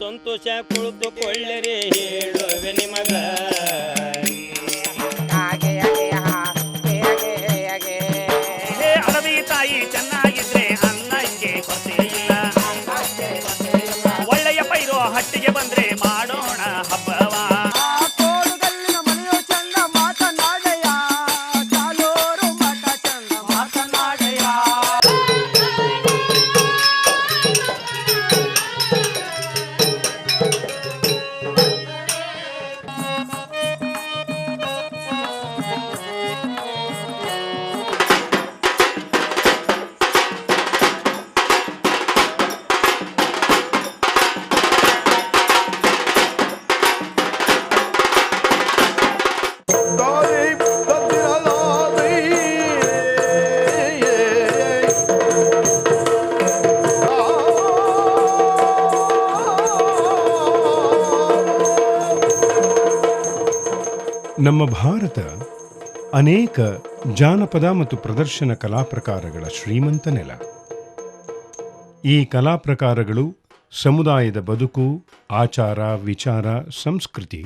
ಸಂತೋಷ ಕುಳಿತುಕೊಳ್ಳಿರಿ ಹೇಳುವೆ ನಿಮಗ. ಅಳವಿ ತಾಯಿ ಚೆನ್ನಾಗಿದ್ರೆ ಅನ್ನಕ್ಕೆ ಕೊರತೆ ಇಲ್ಲ. ಒಳ್ಳೆಯ ಪೈರು ಹಟ್ಟಿಗೆ ಬಂದ್ರೆ ಮಾಡೋಣ ಹಬ್ಬವ. ನಮ್ಮ ಭಾರತ ಅನೇಕ ಜಾನಪದ ಮತ್ತು ಪ್ರದರ್ಶನ ಕಲಾ ಪ್ರಕಾರಗಳ ಶ್ರೀಮಂತ ನೆಲ. ಈ ಕಲಾ ಪ್ರಕಾರಗಳು ಸಮುದಾಯದ ಬದುಕು, ಆಚಾರ, ವಿಚಾರ, ಸಂಸ್ಕೃತಿ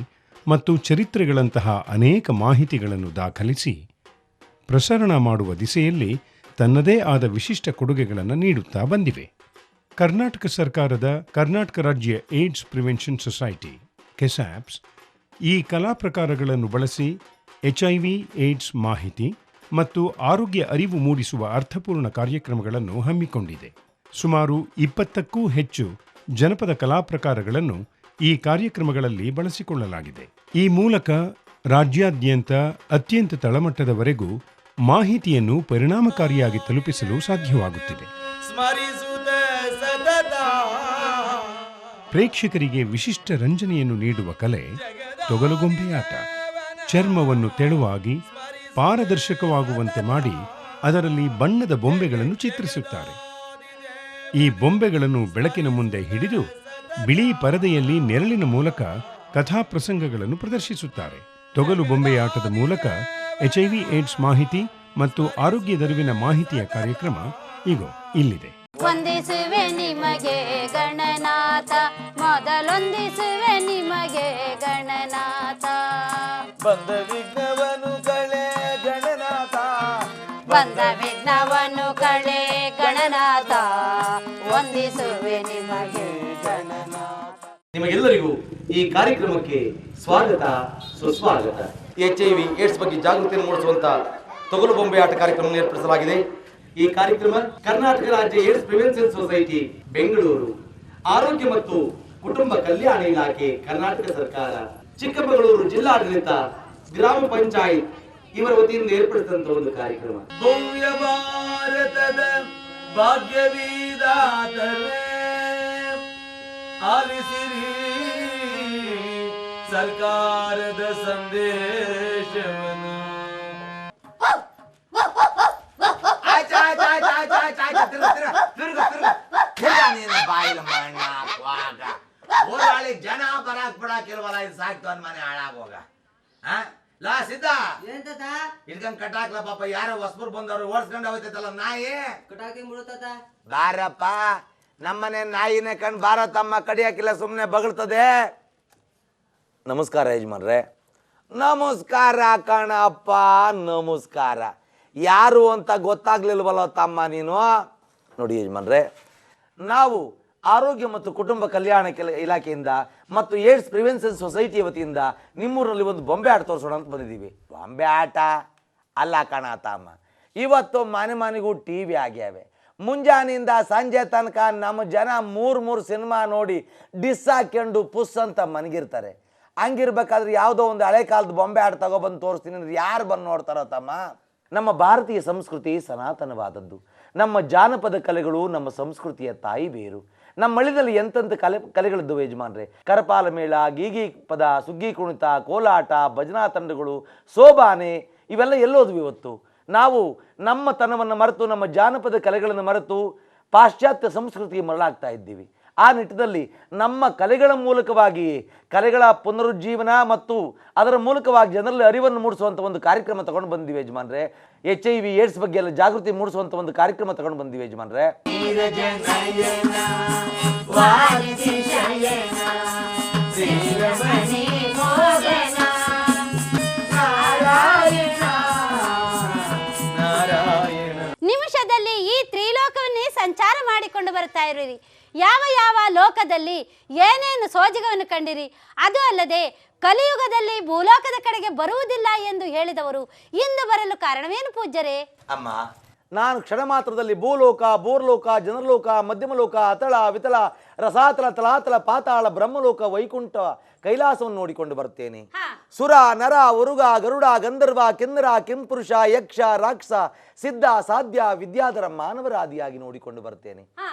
ಮತ್ತು ಚರಿತ್ರೆಗಳಂತಹ ಅನೇಕ ಮಾಹಿತಿಗಳನ್ನು ದಾಖಲಿಸಿ ಪ್ರಸರಣ ಮಾಡುವ ದಿಸೆಯಲ್ಲಿ ತನ್ನದೇ ಆದ ವಿಶಿಷ್ಟ ಕೊಡುಗೆಗಳನ್ನು ನೀಡುತ್ತಾ ಬಂದಿವೆ. ಕರ್ನಾಟಕ ಸರ್ಕಾರದ ಕರ್ನಾಟಕ ರಾಜ್ಯ ಏಡ್ಸ್ ಪ್ರಿವೆನ್ಷನ್ ಸೊಸೈಟಿ ಕೆಸಾಪ್ಸ್ ಈ ಕಲಾ ಪ್ರಕಾರಗಳನ್ನು ಬಳಸಿ HIV ಏಡ್ಸ್ ಮಾಹಿತಿ ಮತ್ತು ಆರೋಗ್ಯ ಅರಿವು ಮೂಡಿಸುವ ಅರ್ಥಪೂರ್ಣ ಕಾರ್ಯಕ್ರಮಗಳನ್ನು ಹಮ್ಮಿಕೊಂಡಿದೆ. ಸುಮಾರು 20ಕ್ಕೂ ಹೆಚ್ಚು ಜನಪದ ಕಲಾ ಪ್ರಕಾರಗಳನ್ನು ಈ ಕಾರ್ಯಕ್ರಮಗಳಲ್ಲಿ ಬಳಸಿಕೊಳ್ಳಲಾಗಿದೆ. ಈ ಮೂಲಕ ರಾಜ್ಯಾದ್ಯಂತ ಅತ್ಯಂತ ತಳಮಟ್ಟದವರೆಗೂ ಮಾಹಿತಿಯನ್ನು ಪರಿಣಾಮಕಾರಿಯಾಗಿ ತಲುಪಿಸಲು ಸಾಧ್ಯವಾಗುತ್ತಿದೆ. ಪ್ರೇಕ್ಷಕರಿಗೆ ವಿಶಿಷ್ಟ ರಂಜನೆಯನ್ನು ನೀಡುವ ಕಲೆ ತೊಗಲುಗೊಂಬೆಯಾಟ. ಚರ್ಮವನ್ನು ತೆಳುವಾಗಿ ಪಾರದರ್ಶಕವಾಗುವಂತೆ ಮಾಡಿ ಅದರಲ್ಲಿ ಬಣ್ಣದ ಬೊಂಬೆಗಳನ್ನು ಚಿತ್ರಿಸುತ್ತಾರೆ. ಈ ಬೊಂಬೆಗಳನ್ನು ಬೆಳಕಿನ ಮುಂದೆ ಹಿಡಿದು ಬಿಳಿ ಪರದೆಯಲ್ಲಿ ನೆರಳಿನ ಮೂಲಕ ಕಥಾಪ್ರಸಂಗಗಳನ್ನು ಪ್ರದರ್ಶಿಸುತ್ತಾರೆ. ತೊಗಲು ಬೊಂಬೆಯಾಟದ ಮೂಲಕ HIV ಏಡ್ಸ್ ಮಾಹಿತಿ ಮತ್ತು ಆರೋಗ್ಯದರಿವಿನ ಮಾಹಿತಿಯ ಕಾರ್ಯಕ್ರಮ ಈಗ ಇಲ್ಲಿದೆ. ವಂದಿಸುವೆ ನಿಮಗೆ ಗಣನಾಥ, ಮೊದಲೊಂದಿಸುವೆ ನಿಮಗೆ ಗಣನಾಥ. ಬಂದ ವಿಘ್ನವನು ಕಳೆ ಗಣನಾಥ, ಬಂದ ವಿಘ್ನವನು ಕಳೆ ಗಣನಾಥ, ವಂದಿಸುವೆ ನಿಮಗೆ ಗಣನಾಥ. ನಿಮಗೆಲ್ಲರಿಗೂ ಈ ಕಾರ್ಯಕ್ರಮಕ್ಕೆ ಸ್ವಾಗತ ಸುಸ್ವಾಗತ. HIV ಏಡ್ಸ್ ಬಗ್ಗೆ ಜಾಗೃತಿಯನ್ನು ಮೂಡಿಸುವಂತ ತೊಗಲು ಬೊಂಬೆ ಆಟ ಕಾರ್ಯಕ್ರಮ ಏರ್ಪಡಿಸಲಾಗಿದೆ. ಈ ಕಾರ್ಯಕ್ರಮ ಕರ್ನಾಟಕ ರಾಜ್ಯ ಏಡ್ಸ್ ಪ್ರಿವೆನ್ಷನ್ ಸೊಸೈಟಿ ಬೆಂಗಳೂರು, ಆರೋಗ್ಯ ಮತ್ತು ಕುಟುಂಬ ಕಲ್ಯಾಣ ಇಲಾಖೆ ಕರ್ನಾಟಕ ಸರ್ಕಾರ, ಚಿಕ್ಕಮಗಳೂರು ಜಿಲ್ಲಾಡಳಿತ, ಗ್ರಾಮ ಪಂಚಾಯತ್ ಇವರ ವತಿಯಿಂದ ಏರ್ಪಡಿಸಿದಂತಹ ಒಂದು ಕಾರ್ಯಕ್ರಮ. ಭವ್ಯ ಭಾರತದ ಭಾಗ್ಯವಿದಾತರೇ ಆಲಿಸಿರಿ ಸರ್ಕಾರದ ಸಂದೇಶವನ್ನು. ಬಾಯಿಲ ಮಣ್ಣ ಊರಾಳಿ ಜನ ಬರಾಕ್ ಬಿಡಾಕಿಲ್ವಲ್ಲ, ಇದು ಸಾಕ್ತು ಅನ್ ಮನೆ ಹಾಳಾಗೋಗ. ಲಾ ಸಿದ್ಧ ಇಡ್ಕೊಂಡ್ ಕಟ್ಟಾಕ್ಲ ಪಾಪ, ಯಾರೋ ಹೊಸಬರು ಬಂದವ್ರು ಓಡಿಸ್ಕೊಂಡು ಹೋಗ್ತೈತಲ್ಲ ನಾಯಿ ಕಟಾಕಿ ಮುಳುತ್ತದ. ಬಾರಪ್ಪ ನಮ್ಮನೆ ನಾಯಿನೇ ಕಂಡು ಬಾರ ತಮ್ಮ ಕಡಿಯಾಕಿಲ್ಲ, ಸುಮ್ಮನೆ ಬಗಳ್ತದೆ. ನಮಸ್ಕಾರ ಯಜಮಾನ್ರೆ. ನಮಸ್ಕಾರ ಕಣಪ್ಪ, ನಮಸ್ಕಾರ. ಯಾರು ಅಂತ ಗೊತ್ತಾಗ್ಲಿಲ್ವಲ್ಲ ತಮ್ಮ ನೀನು. ನೋಡಿ ಯಜಮಾನ್ರೆ, ನಾವು ಆರೋಗ್ಯ ಮತ್ತು ಕುಟುಂಬ ಕಲ್ಯಾಣ ಇಲಾಖೆಯಿಂದ ಮತ್ತು ಏಡ್ಸ್ ಪ್ರಿವೆನ್ಷನ್ ಸೊಸೈಟಿ ವತಿಯಿಂದ ನಿಮ್ಮೂರಲ್ಲಿ ಒಂದು ಬೊಂಬೆ ಆಟ ತೋರಿಸೋಣ ಅಂತ ಬಂದಿದ್ದೀವಿ. ಬೊಂಬೆ ಆಟ ಅಲ್ಲ ಕಣ ತಮ್ಮ, ಇವತ್ತು ಮನೆ ಮನೆಗೂ TV ಆಗ್ಯಾವೆ. ಮುಂಜಾನೆಯಿಂದ ಸಂಜೆ ತನಕ ನಮ್ಮ ಜನ ಮೂರು ಸಿನಿಮಾ ನೋಡಿ ಡಿಸ್ ಹಾಕ್ಕೊಂಡು ಪುಸ್ ಅಂತ ಮನಗಿರ್ತಾರೆ. ಹಂಗಿರ್ಬೇಕಾದ್ರೆ ಯಾವುದೋ ಒಂದು ಹಳೆ ಕಾಲದ ಬೊಂಬೆ ಆಟ ತಗೊಬಂದು ತೋರಿಸ್ತೀನಿ ಅಂದ್ರೆ ಯಾರು ಬಂದು ನೋಡ್ತಾರೋ ತಮ್ಮ. ನಮ್ಮ ಭಾರತೀಯ ಸಂಸ್ಕೃತಿ ಸನಾತನವಾದದ್ದು. ನಮ್ಮ ಜಾನಪದ ಕಲೆಗಳು ನಮ್ಮ ಸಂಸ್ಕೃತಿಯ ತಾಯಿ ಬೇರು. ನಮ್ಮ ಮಳಿದಲ್ಲಿ ಎಂತೆಂಥ ಕಲೆಗಳಿದ್ದವು ಯಜಮಾನ್ರೆ. ಕರಪಾಲ ಮೇಳ, ಗೀಗಿ ಪದ, ಸುಗ್ಗಿ ಕುಣಿತ, ಕೋಲಾಟ, ಭಜನಾ ತಂಡಗಳು, ಸೋಬಾನೆ ಇವೆಲ್ಲ ಎಲ್ಲೋದ್ವು ಇವತ್ತು. ನಾವು ನಮ್ಮ ತನವನ್ನು ಮರೆತು, ನಮ್ಮ ಜಾನಪದ ಕಲೆಗಳನ್ನು ಮರೆತು ಪಾಶ್ಚಾತ್ಯ ಸಂಸ್ಕೃತಿಗೆ ಮರಳಾಗ್ತಾ ಇದ್ದೀವಿ. ಆ ನಿಟ್ಟಿನಲ್ಲಿ ನಮ್ಮ ಕಲೆಗಳ ಮೂಲಕವಾಗಿ ಕಲೆಗಳ ಪುನರುಜ್ಜೀವನ ಮತ್ತು ಅದರ ಮೂಲಕವಾಗಿ ಜನರಲ್ಲಿ ಅರಿವನ್ನು ಮೂಡಿಸುವಂಥ ಒಂದು ಕಾರ್ಯಕ್ರಮ ತಗೊಂಡು ಬಂದಿವೆ ಯಜಮಾನ್ರೆ. HIV ಏಡ್ಸ್ ಬಗ್ಗೆ ಎಲ್ಲ ಜಾಗೃತಿ ಮೂಡಿಸುವಂಥ ಒಂದು ಕಾರ್ಯಕ್ರಮ ತಗೊಂಡು ಬಂದಿವೆ ಯಜಮಾನ್ರೆ. ನಿಮಿಷದಲ್ಲಿ ಈ ತ್ರಿಲೋಕವನ್ನೇ ಸಂಚಾರ ಮಾಡಿಕೊಂಡು ಬರ್ತಾ ಇರುವಿರಿ. ಯಾವ ಯಾವ ಲೋಕದಲ್ಲಿ ಏನೇನು ಸೋಜಿಗವನ್ನು ಕಂಡಿರಿ. ಅದು ಅಲ್ಲದೆ ಕಲಿಯುಗದಲ್ಲಿ ಭೂಲೋಕದ ಕಡೆಗೆ ಬರುವುದಿಲ್ಲ ಎಂದು ಹೇಳಿದವರು ಇಂದು ಬರಲು ಕಾರಣವೇನು ಪೂಜ್ಯರೇ? ಅಮ್ಮ, ನಾನು ಕ್ಷಣ ಮಾತ್ರದಲ್ಲಿ ಭೂಲೋಕ, ಬೋರ್ಲೋಕ, ಜನರಲೋಕ, ಮಧ್ಯಮಲೋಕ, ಅತಳ, ವಿತಳ, ರಸಾತಳ, ತಲಾತಳ, ಪಾತಾಳ, ಬ್ರಹ್ಮಲೋಕ, ವೈಕುಂಠ, ಕೈಲಾಸವನ್ನು ನೋಡಿಕೊಂಡು ಬರ್ತೇನೆ. ಸುರ, ನರ, ಉರುಗ, ಗರುಡ, ಗಂಧರ್ವ, ಕಿನ್ನರ, ಕಿಂಪುರುಷ, ಯಕ್ಷ, ರಾಕ್ಷಸ, ಸಿದ್ಧ, ಸಾಧ್ಯ, ವಿದ್ಯಾಧರ, ಮಾನವರಾದಿಯಾಗಿ ನೋಡಿಕೊಂಡು ಬರ್ತೇನೆ.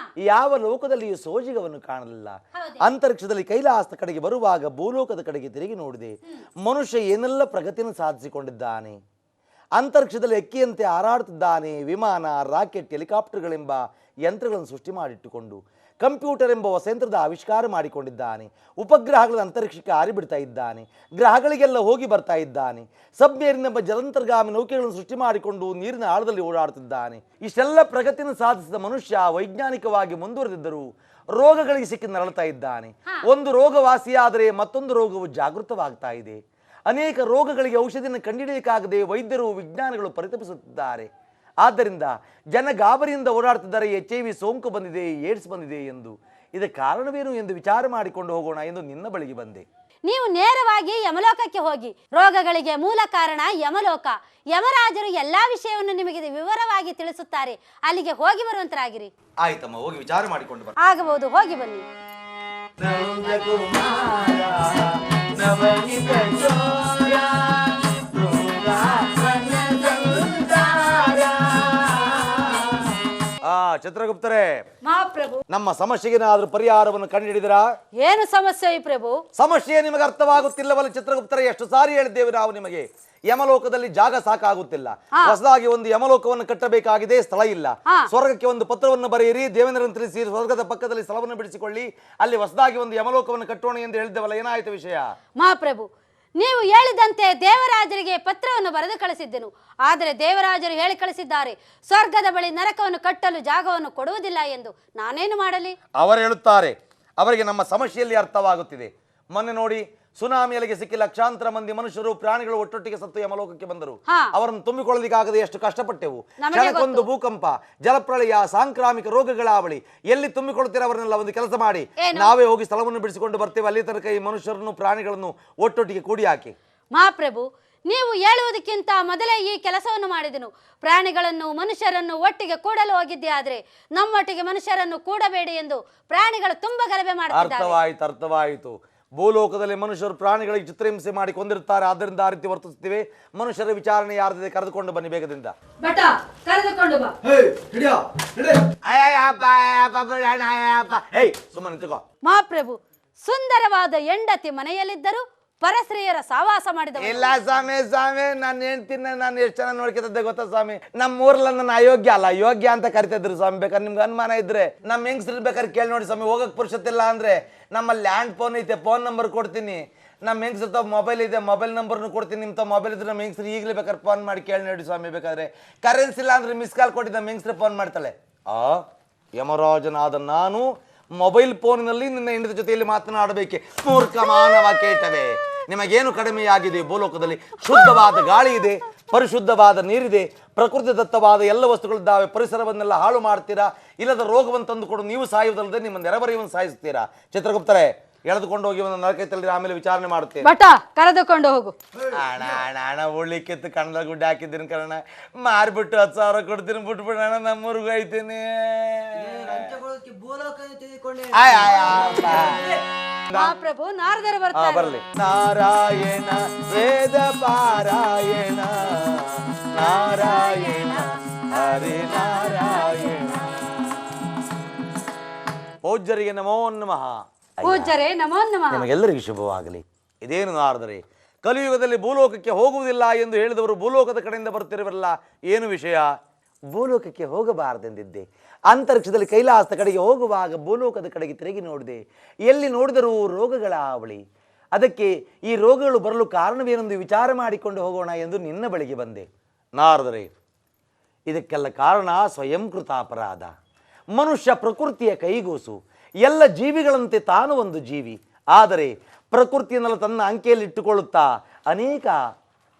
ಯಾವ ಲೋಕದಲ್ಲಿಯೂ ಸೋಜಿಗವನ್ನು ಕಾಣಲಿಲ್ಲ. ಅಂತರಿಕ್ಷದಲ್ಲಿ ಕೈಲಾಸದ ಕಡೆಗೆ ಬರುವಾಗ ಭೂಲೋಕದ ಕಡೆಗೆ ತಿರುಗಿ ನೋಡಿದೆ. ಮನುಷ್ಯ ಏನೆಲ್ಲ ಪ್ರಗತಿಯನ್ನು ಸಾಧಿಸಿಕೊಂಡಿದ್ದಾನೆ. ಅಂತರಿಕ್ಷದಲ್ಲಿ ಎಕ್ಕಿಯಂತೆ ಹಾರಾಡುತ್ತಿದ್ದಾನೆ. ವಿಮಾನ, ರಾಕೆಟ್, ಹೆಲಿಕಾಪ್ಟರ್ಗಳೆಂಬ ಯಂತ್ರಗಳನ್ನು ಸೃಷ್ಟಿ ಮಾಡಿಟ್ಟುಕೊಂಡು ಕಂಪ್ಯೂಟರ್ ಎಂಬ ಹೊಸ ಯಂತ್ರದ ಆವಿಷ್ಕಾರ ಮಾಡಿಕೊಂಡಿದ್ದಾನೆ. ಉಪಗ್ರಹಗಳ ಅಂತರಿಕ್ಷಕ್ಕೆ ಹಾರಿಬಿಡ್ತಾ ಇದ್ದಾನೆ. ಗ್ರಹಗಳಿಗೆಲ್ಲ ಹೋಗಿ ಬರ್ತಾ ಇದ್ದಾನೆ. ಸಬ್ಮೇರಿನ್ ಎಂಬ ಜಲಾಂತರ್ಗಾಮಿ ನೌಕೆಗಳನ್ನು ಸೃಷ್ಟಿ ಮಾಡಿಕೊಂಡು ನೀರಿನ ಆಳದಲ್ಲಿ ಓಡಾಡುತ್ತಿದ್ದಾನೆ. ಇಷ್ಟೆಲ್ಲ ಪ್ರಗತಿಯನ್ನು ಸಾಧಿಸಿದ ಮನುಷ್ಯ ವೈಜ್ಞಾನಿಕವಾಗಿ ಮುಂದುವರೆದಿದ್ದರೂ ರೋಗಗಳಿಗೆ ಸಿಕ್ಕಿ ನರಳುತ್ತಾ ಇದ್ದಾನೆ. ಒಂದು ರೋಗ ವಾಸಿಯಾದರೆ ಮತ್ತೊಂದು ರೋಗವು ಜಾಗೃತವಾಗ್ತಾ ಇದೆ. ಅನೇಕ ರೋಗಗಳಿಗೆ ಔಷಧಿಯನ್ನು ಕಂಡುಹಿಡಿಯಲಿಕ್ಕಾಗದೆ ವೈದ್ಯರು, ವಿಜ್ಞಾನಿಗಳು ಪರಿತಪಿಸುತ್ತಿದ್ದಾರೆ. ಆದ್ದರಿಂದ ಜನ ಗಾಬರಿಯಿಂದ ಓಡಾಡ್ತಿದ್ದಾರೆ. HIV ಸೋಂಕು ಬಂದಿದೆ, ಏಡ್ಸ್ ಬಂದಿದೆ ಎಂದು. ಇದಕ್ಕೆ ಕಾರಣವೇನು ಎಂದು ವಿಚಾರ ಮಾಡಿಕೊಂಡು ಹೋಗೋಣ ಎಂದು ನಿನ್ನ ಬಳಿಗೆ ಬಂದೆ. ನೀವು ನೇರವಾಗಿ ಯಮಲೋಕಕ್ಕೆ ಹೋಗಿ. ರೋಗಗಳಿಗೆ ಮೂಲ ಕಾರಣ ಯಮಲೋಕ. ಯಮರಾಜರು ಎಲ್ಲಾ ವಿಷಯವನ್ನು ನಿಮಗೆ ವಿವರವಾಗಿ ತಿಳಿಸುತ್ತಾರೆ. ಅಲ್ಲಿಗೆ ಹೋಗಿ ಬರುವಂತರಾಗಿರಿ. ಆಯ್ತಮ್ಮ, ಹೋಗಿ ವಿಚಾರ ಮಾಡಿಕೊಂಡು ಬರ. ಆಗಬಹುದು, ಹೋಗಿ ಬನ್ನಿ. ಚಿತ್ರಗುಪ್ತರೇ, ಮಹಾಪ್ರಭು, ನಮ್ಮ ಸಮಸ್ಯೆಗೇನಾದ್ರೂ ಪರಿಹಾರವನ್ನು ಕಂಡುಹಿಡಿದಿರಾ? ಏನು ಸಮಸ್ಯೆ ಈ ಪ್ರಭು? ಸಮಸ್ಯೆ ನಿಮಗೆ ಅರ್ಥವಾಗುತ್ತಿಲ್ಲವಲ್ಲ ಚಿತ್ರಗುಪ್ತರೇ? ಎಷ್ಟು ಸಾರಿ ಹೇಳಿದ್ದೇವೆ ನಾವು ನಿಮಗೆ, ಯಮಲೋಕದಲ್ಲಿ ಜಾಗ ಸಾಕಾಗುತ್ತಿಲ್ಲ. ಹೊಸದಾಗಿ ಒಂದು ಯಮಲೋಕವನ್ನು ಕಟ್ಟಬೇಕಾಗಿದೆ, ಸ್ಥಳ ಇಲ್ಲ. ಸ್ವರ್ಗಕ್ಕೆ ಒಂದು ಪತ್ರವನ್ನು ಬರೆಯಿರಿ, ದೇವೇಂದ್ರನ್ನು ತಿಳಿಸಿ ಸ್ವರ್ಗದ ಪಕ್ಕದಲ್ಲಿ ಸ್ಥಳವನ್ನು ಬಿಡಿಸಿಕೊಳ್ಳಿ, ಅಲ್ಲಿ ಹೊಸದಾಗಿ ಒಂದು ಯಮಲೋಕವನ್ನು ಕಟ್ಟೋಣ ಎಂದು ಹೇಳಿದ್ದೇವಲ್ಲ, ಏನಾಯ್ತು ವಿಷಯ? ಮಹಾಪ್ರಭು, ನೀವು ಹೇಳಿದಂತೆ ದೇವರಾಜರಿಗೆ ಪತ್ರವನ್ನು ಬರೆದು ಕಳಿಸಿದ್ದೆನು. ಆದರೆ ದೇವರಾಜರು ಹೇಳಿ ಕಳಿಸಿದ್ದಾರೆ, ಸ್ವರ್ಗದ ಬಳಿ ನರಕವನ್ನು ಕಟ್ಟಲು ಜಾಗವನ್ನು ಕೊಡುವುದಿಲ್ಲ ಎಂದು. ನಾನೇನು ಮಾಡಲಿ? ಅವರು ಹೇಳುತ್ತಾರೆ, ಅವರಿಗೆ ನಮ್ಮ ಸಮಸ್ಯೆಯಲ್ಲಿ ಅರ್ಥವಾಗುತ್ತಿದೆ. ಮೊನ್ನೆ ನೋಡಿ, ಸುನಾಮಿಯಲ್ಲಿಗೆ ಸಿಕ್ಕಿ ಲಕ್ಷಾಂತರ ಮಂದಿ ಮನುಷ್ಯರು, ಪ್ರಾಣಿಗಳು ಒಟ್ಟೊಟ್ಟಿಗೆ ಸತ್ತು ಯಮಲೋಕಕ್ಕೆ ಬಂದರು. ಅವರನ್ನು ತುಂಬಿಕೊಳ್ಳಲಿಕ್ಕಾಗದೆ ಎಷ್ಟು ಕಷ್ಟಪಟ್ಟೆವು. ಕ್ಷಣಕ್ಕೊಂದು ಭೂಕಂಪ, ಜಲಪ್ರಳಯ, ಸಾಂಕ್ರಾಮಿಕ ರೋಗಗಳ ಅವಳಿ. ಎಲ್ಲಿ ತುಂಬಿಕೊಳ್ತೀರ ಅವರನ್ನೆಲ್ಲ ಒಂದು ಕೆಲಸ ಮಾಡಿ, ನಾವೇ ಹೋಗಿ ಸ್ಥಳವನ್ನು ಬಿಡಿಸಿಕೊಂಡು ಬರ್ತೇವೆ. ಅಲ್ಲಿ ತನಕ ಈ ಮನುಷ್ಯರನ್ನು, ಪ್ರಾಣಿಗಳನ್ನು ಒಟ್ಟೊಟ್ಟಿಗೆ ಕೂಡಿ ಹಾಕಿ. ಮಹಾಪ್ರಭು, ನೀವು ಹೇಳುವುದಕ್ಕಿಂತ ಮೊದಲೇ ಈ ಕೆಲಸವನ್ನು ಮಾಡಿದೆನು. ಪ್ರಾಣಿಗಳನ್ನು, ಮನುಷ್ಯರನ್ನು ಒಟ್ಟಿಗೆ ಕೂಡಲು ಹೋಗಿದ್ದೆ. ಆದ್ರೆ ನಮ್ಮೊಟ್ಟಿಗೆ ಮನುಷ್ಯರನ್ನು ಕೂಡಬೇಡಿ ಎಂದು ಪ್ರಾಣಿಗಳು ತುಂಬಾ ಗಲಭೆ ಮಾಡುತ್ತಿದ್ದಾರೆ. ಅರ್ಥವಾಯಿತು. ಭೂಲೋಕದಲ್ಲಿ ಮನುಷ್ಯರು ಪ್ರಾಣಿಗಳಿಗೆ ಚಿತ್ರಹಿಂಸೆ ಮಾಡಿ ಕೊಂದಿರುತ್ತಾರೆ. ಆದ್ದರಿಂದ ಆ ರೀತಿ ವರ್ತಿಸುತ್ತೇವೆ. ಮನುಷ್ಯರ ವಿಚಾರಣೆ ಯಾರದಿದೆ, ಕರೆದುಕೊಂಡು ಬನ್ನಿ ಬೇಗದಿಂದ. ಕರೆದುಕೊಂಡು ಬಾ. ಸುಮ್ಮನೆ ನಿಂತುಕೋ. ಮಹಾಪ್ರಭು, ಸುಂದರವಾದ ಹೆಂಡತಿ ಮನೆಯಲ್ಲಿದ್ದರು ಪರಸ್ತ್ರೀಯರ ಸಹವಾಸ ಮಾಡಿದ. ಇಲ್ಲ ಸ್ವಾಮಿ, ನಾನು ಹೆಂಡ್ತಿನ ನಾನು ಎಷ್ಟು ಜನ ನೋಡ್ಕೊತದ್ದೆ ಗೊತ್ತಾ ಸ್ವಾಮಿ? ನಮ್ಮ ಊರ್ಲ ನನ್ನ ಅಯೋಗ್ಯ ಅಲ್ಲ, ಯೋಗ್ಯ ಅಂತ ಕರಿತಿದ್ರು ಸ್ವಾಮಿ. ಬೇಕಾದ್ರೆ ನಿಮ್ಗೆ ಅನುಮಾನ ಇದ್ರೆ ನಮ್ಮ ಹೆಂಗಸ್ರು ಬೇಕಾದ್ರೆ ಕೇಳಿ ನೋಡಿ ಸ್ವಾಮಿ. ಹೋಗಕ್ ಪುರುಷತ್ತಿಲ್ಲ ಅಂದ್ರೆ ನಮ್ಮ ಲ್ಯಾಂಡ್ ಫೋನ್ ಐತೆ, ಫೋನ್ ನಂಬರ್ ಕೊಡ್ತೀನಿ. ನಮ್ಮ ಹೆಂಗಸ್ರ ಮೊಬೈಲ್ ಇದೆ, ಮೊಬೈಲ್ ನಂಬರ್ನು ಕೊಡ್ತೀನಿ. ನಿಮ್ಮ ಮೊಬೈಲ್ ಇದ್ರೆ ನಮ್ಮ ಹೆಂಗಸ್ರು ಈಗಲೇ ಬೇಕಾದ್ರೆ ಫೋನ್ ಮಾಡಿ ಕೇಳಿ ನೋಡಿ ಸ್ವಾಮಿ. ಬೇಕಾದ್ರೆ ಕರೆನ್ಸಿ ಇಲ್ಲ ಅಂದ್ರೆ ಮಿಸ್ ಕಾಲ್ ಕೊಟ್ಟಿದ್ದ ನಮ್ಮ ಹೆಂಗಸ್ರು ಫೋನ್ ಮಾಡ್ತಾಳೆ. ಯಮರಾಜನಾದ ನಾನು ಮೊಬೈಲ್ ಫೋನಿನಲ್ಲಿ ನಿನ್ನ ಹೆಂಡತಿ ಜೊತೆಯಲ್ಲಿ ಮಾತನಾಡಬೇಕೆ? ಮೂರ್ಖ ಮಾನವ ಕೇಟವೇ, ನಿಮಗೇನು ಕಡಿಮೆಯಾಗಿದೆ? ಭೂಲೋಕದಲ್ಲಿ ಶುದ್ಧವಾದ ಗಾಳಿ ಇದೆ, ಪರಿಶುದ್ಧವಾದ ನೀರಿದೆ, ಪ್ರಕೃತಿ ದತ್ತವಾದ ಎಲ್ಲ ವಸ್ತುಗಳಿದ್ದಾವೆ. ಪರಿಸರವನ್ನೆಲ್ಲ ಹಾಳು ಮಾಡ್ತೀರಾ, ಇಲ್ಲದ ರೋಗವನ್ನು ತಂದುಕೊಡು ನೀವು ಸಾಯುವುದಲ್ಲದೆ ನಿಮ್ಮ ನೆರೆಬರೆಯನ್ನು ಸಾಯಿಸ್ತೀರಾ. ಚಿತ್ರಗುಪ್ತರೇ, ಎಳೆದುಕೊಂಡು ಹೋಗಿ ಒಂದು ನರಕೈತಲ್ಲಿ ಆಮೇಲೆ ವಿಚಾರಣೆ ಮಾಡುತ್ತೇನೆ. ಬಟ ಕರೆದುಕೊಂಡು ಹೋಗು. ಹಣ ಉಳ್ಳಿಕ್ಕಿತ್ತು ಕಣ್ಣದ ಗುಡ್ಡೆ ಹಾಕಿದ್ದೀನಿ ಕಣ, ಮಾರ್ಬಿಟ್ಟು 10,000 ಕೊಡ್ತೀನಿ, ಬಿಟ್ಬಿಟ್ಟು ಅಣ್ಣ ನಮ್ಮೂರ್ಗೂ ಐತೀನಿ. ಮಹಾಪ್ರಭು, ನಾರದರು ಬರ್ತಾರೆ. ಬರ್ಲಿ. ನಾರಾಯಣ ವೇದ ಪಾರಾಯಣ, ನಾರಾಯಣ ಹರಿ ನಾರಾಯಣ. ಪೂಜ್ಯರಿಗೆ ನಮೋ ನಮಃ. ಪೂಜ್ಯರೇ ನಮೋ ನಮಃ. ನಿಮಗೆಲ್ಲರಿಗೂ ಶುಭವಾಗಲಿ. ಇದೇನು ನಾರದರೆ, ಕಲಿಯುಗದಲ್ಲಿ ಭೂಲೋಕಕ್ಕೆ ಹೋಗುವುದಿಲ್ಲ ಎಂದು ಹೇಳಿದವರು ಭೂಲೋಕದ ಕಡೆಯಿಂದ ಬರ್ತಿರವಲ್ಲ, ಏನು ವಿಷಯ? ಭೂಲೋಕಕ್ಕೆ ಹೋಗಬಾರದೆಂದಿದ್ದೆ. ಅಂತರಿಕ್ಷದಲ್ಲಿ ಕೈಲಾಸದ ಕಡೆಗೆ ಹೋಗುವಾಗ ಭೂಲೋಕದ ಕಡೆಗೆ ತಿರುಗಿ ನೋಡಿದೆ. ಎಲ್ಲಿ ನೋಡಿದರೂ ರೋಗಗಳ ಅವಳಿ. ಅದಕ್ಕೆ ಈ ರೋಗಗಳು ಬರಲು ಕಾರಣವೇನೆಂದು ವಿಚಾರ ಮಾಡಿಕೊಂಡು ಹೋಗೋಣ ಎಂದು ನಿನ್ನ ಬಳಿಗೆ ಬಂದೆ. ನಾರದರೆ, ಇದಕ್ಕೆಲ್ಲ ಕಾರಣ ಸ್ವಯಂಕೃತ ಅಪರಾಧ. ಮನುಷ್ಯ ಪ್ರಕೃತಿಯ ಕೈಗೂಸು. ಎಲ್ಲ ಜೀವಿಗಳಂತೆ ತಾನು ಒಂದು ಜೀವಿ. ಆದರೆ ಪ್ರಕೃತಿಯನ್ನೆಲ್ಲ ತನ್ನ ಅಂಕೆಯಲ್ಲಿಟ್ಟುಕೊಳ್ಳುತ್ತಾ ಅನೇಕ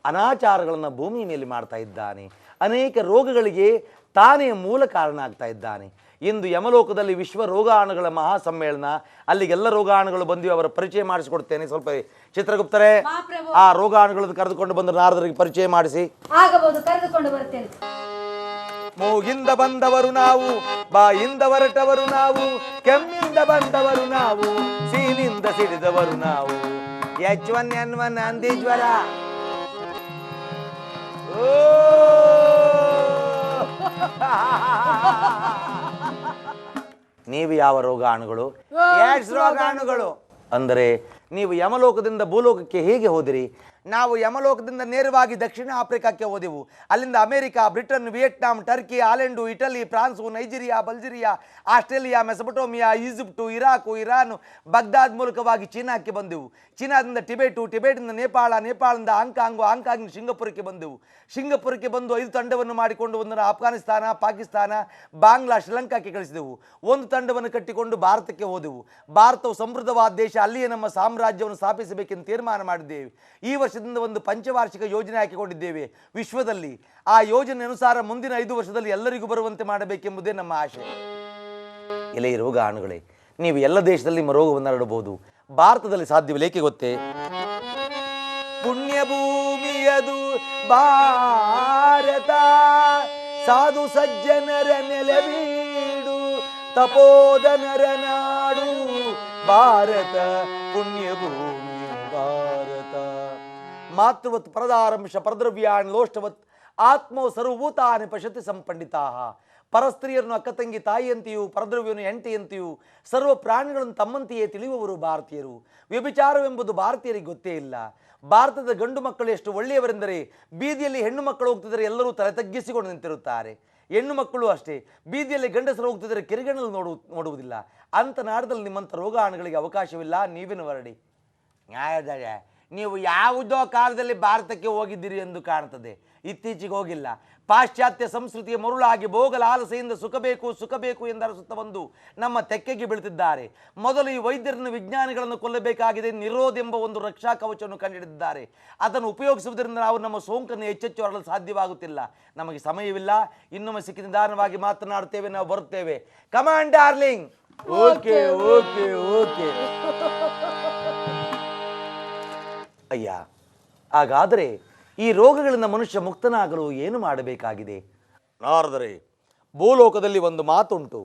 ಅನಾಚಾರಗಳನ್ನು ಭೂಮಿ ಮೇಲೆ ಮಾಡ್ತಾ ಇದ್ದಾನೆ. ಅನೇಕ ರೋಗಗಳಿಗೆ ತಾನೇ ಮೂಲ ಕಾರಣ ಆಗ್ತಾ ಇದ್ದಾನೆ. ಇಂದು ಯಮಲೋಕದಲ್ಲಿ ವಿಶ್ವ ರೋಗಾಣುಗಳ ಮಹಾಸಮ್ಮೇಳನ. ಅಲ್ಲಿಗೆಲ್ಲ ರೋಗಾಣುಗಳು ಬಂದಿವೆ. ಅವರ ಪರಿಚಯ ಮಾಡಿಸಿಕೊಡ್ತೇನೆ. ಸ್ವಲ್ಪ ಚಿತ್ರಗುಪ್ತರೇ, ಆ ರೋಗಾಣುಗಳನ್ನು ಕರೆದುಕೊಂಡು ಬಂದು ನಾರದರಿಗೆ ಪರಿಚಯ ಮಾಡಿಸಿ. ಆಗಬಹುದು, ಕರೆದುಕೊಂಡು ಬರ್ತೇನೆ. ಮೂಗಿಂದ ಬಂದವರು ನಾವು, ಬಾಯಿಂದ ಹೊರಟವರು ನಾವು, ಕೆಮ್ಮಿಂದ ಬಂದವರು ನಾವು, ಸೀನಿಂದ ಸಿಡಿದವರು ನಾವು. H1N1 ಹಂದಿ ಜ್ವರ. ನೀವು ಯಾವ ರೋಗಾಣುಗಳು? ಏಡ್ಸ್ ರೋಗಾಣುಗಳು. ಅಂದರೆ ನೀವು ಯಮಲೋಕದಿಂದ ಭೂಲೋಕಕ್ಕೆ ಹೇಗೆ ಹೋದಿರಿ? ನಾವು ಯಮಲೋಕದಿಂದ ನೇರವಾಗಿ ದಕ್ಷಿಣ ಆಫ್ರಿಕಾಕ್ಕೆ ಹೋದೆವು. ಅಲ್ಲಿಂದ America, Britain, Vietnam, Turkey, Holland, Italy, France, Nigeria, Bulgaria, Australia, Mesopotamia, Egypt, Iraq, Iran, Baghdad ಮೂಲಕವಾಗಿ ಚೀನಾಕ್ಕೆ ಬಂದೆವು. ಚೀನಾದಿಂದ ಟಿಬೇಟು, ಟಿಬೇಟಿಂದ ನೇಪಾಳ, ನೇಪಾಳದಿಂದ ಹಾಂಗ್ಕಾಂಗು, ಹಾಂಗ್ಕಾಂಗಿನ ಸಿಂಗಪುರಕ್ಕೆ ಬಂದೆವು. ಸಿಂಗಪುರಕ್ಕೆ ಬಂದು 5 ತಂಡವನ್ನು ಮಾಡಿಕೊಂಡು ಒಂದನ್ನು ಅಫ್ಘಾನಿಸ್ತಾನ, ಪಾಕಿಸ್ತಾನ, ಬಾಂಗ್ಲಾ, ಶ್ರೀಲಂಕಾಕ್ಕೆ ಕಳಿಸಿದೆವು. ಒಂದು ತಂಡವನ್ನು ಕಟ್ಟಿಕೊಂಡು ಭಾರತಕ್ಕೆ ಹೋದೆವು. ಭಾರತವು ಸಮೃದ್ಧವಾದ ದೇಶ. ಅಲ್ಲಿಯೇ ನಮ್ಮ ಸಾಮ್ರಾಜ್ಯವನ್ನು ಸ್ಥಾಪಿಸಬೇಕೆಂದು ತೀರ್ಮಾನ ಮಾಡಿದ್ದೇವೆ. ಈ ವರ್ಷದಿಂದ ಒಂದು ಪಂಚವಾರ್ಷಿಕ ಯೋಜನೆ ಹಾಕಿಕೊಂಡಿದ್ದೇವೆ ವಿಶ್ವದಲ್ಲಿ. ಆ ಯೋಜನೆ ಅನುಸಾರ ಮುಂದಿನ 5 ವರ್ಷದಲ್ಲಿ ಎಲ್ಲರಿಗೂ ಬರುವಂತೆ ಮಾಡಬೇಕೆಂಬುದೇ ನಮ್ಮ ಆಶೆ. ಎಲೆ ರೋಗಾಣುಗಳೇ, ನೀವು ಎಲ್ಲ ದೇಶದಲ್ಲಿ ನಿಮ್ಮ ರೋಗವನ್ನು ಹರಡಬಹುದು. ಭಾರತದಲ್ಲಿ ಸಾಧ್ಯವಿಲ್ಲ. ಏಕೆ ಗೊತ್ತೇ? ಪುಣ್ಯ ಭೂಮಿಯದು ಭಾರತ, ಸಾಧು ಸಜ್ಜನರ ನೆಲವೀಡು, ತಪೋಧನರ ನಾಡು ಭಾರತ, ಪುಣ್ಯ ಭೂಮಿ ಭಾರತ. ಮಾತೃವತ್ ಪರದಾರಂಶ ಪರದ್ರವ್ಯಾಣಿ ಲೋಷ್ಟವತ್ ಆತ್ಮೋ ಸರ್ವಭೂತಾನಿ ಪಶತಿ ಸಂಪಂಡಿತಾ. ಪರಸ್ತ್ರೀಯರನ್ನು ಅಕ್ಕ ತಂಗಿ ತಾಯಿಯಂತೆಯೂ ಪರದ್ರವ್ಯವನ್ನು ಹೆಂಡತಿಯಂತೆಯೂ ಸರ್ವ ಪ್ರಾಣಿಗಳನ್ನು ತಮ್ಮಂತೆಯೇ ತಿಳಿಯುವವರು ಭಾರತೀಯರು. ವ್ಯಭಿಚಾರವೆಂಬುದು ಭಾರತೀಯರಿಗೆ ಗೊತ್ತೇ ಇಲ್ಲ. ಭಾರತದ ಗಂಡು ಮಕ್ಕಳು ಎಷ್ಟು ಒಳ್ಳೆಯವರೆಂದರೆ ಬೀದಿಯಲ್ಲಿ ಹೆಣ್ಣು ಮಕ್ಕಳು ಹೋಗ್ತಿದ್ದರೆ ಎಲ್ಲರೂ ತಲೆ ತಗ್ಗಿಸಿಕೊಂಡು ನಿಂತಿರುತ್ತಾರೆ. ಹೆಣ್ಣು ಮಕ್ಕಳು ಅಷ್ಟೇ. ಬೀದಿಯಲ್ಲಿ ಗಂಡಸರು ಹೋಗ್ತಿದ್ದರೆ ಕಿರಿಗಣ್ಣಲು ನೋಡುವುದಿಲ್ಲ. ಅಂಥ ನಾಡದಲ್ಲಿ ನಿಮ್ಮಂಥ ರೋಗಾಣುಗಳಿಗೆ ಅವಕಾಶವಿಲ್ಲ. ನೀವೇನು ಹೊರಡಿ. ನ್ಯಾಯದಯ, ನೀವು ಯಾವುದೋ ಕಾಲದಲ್ಲಿ ಭಾರತಕ್ಕೆ ಹೋಗಿದ್ದೀರಿ ಎಂದು ಕಾಣ್ತದೆ. ಇತ್ತೀಚೆಗೆ ಹೋಗಿಲ್ಲ. ಪಾಶ್ಚಾತ್ಯ ಸಂಸ್ಕೃತಿಯ ಮರುಳಾಗಿ ಭೋಗಲ ಆಲಸೆಯಿಂದ ಸುಖಬೇಕು ಎಂದರಸುತ್ತ ಬಂದು ನಮ್ಮ ತೆಕ್ಕೆಗೆ ಬೀಳ್ತಿದ್ದಾರೆ. ಮೊದಲು ಈ ವೈದ್ಯರನ್ನು, ವಿಜ್ಞಾನಿಗಳನ್ನು ಕೊಲ್ಲಬೇಕಾಗಿದೆ. ನಿರೋಧ ಎಂಬ ಒಂದು ರಕ್ಷಾ ಕವಚವನ್ನು ಕಂಡುಹಿಡಿದಿದ್ದಾರೆ. ಅದನ್ನು ಉಪಯೋಗಿಸುವುದರಿಂದ ನಾವು ನಮ್ಮ ಸೋಂಕನ್ನು ಹೆಚ್ಚೆಚ್ಚು ಹರಡಲು ಸಾಧ್ಯವಾಗುತ್ತಿಲ್ಲ. ನಮಗೆ ಸಮಯವಿಲ್ಲ. ಇನ್ನೊಮ್ಮೆ ಸಿಕ್ಕಿ ನಿಧಾನವಾಗಿ ಮಾತನಾಡುತ್ತೇವೆ. ನಾವು ಬರುತ್ತೇವೆ. Command darling. Okay okay okay. ಅಯ್ಯ, ಹಾಗಾದರೆ ಈ ರೋಗಗಳಿಂದ ಮನುಷ್ಯ ಮುಕ್ತನಾಗಲು ಏನು ಮಾಡಬೇಕಾಗಿದೆ? ನಾರದರೆ, ಭೂಲೋಕದಲ್ಲಿ ಒಂದು ಮಾತುಂಟು.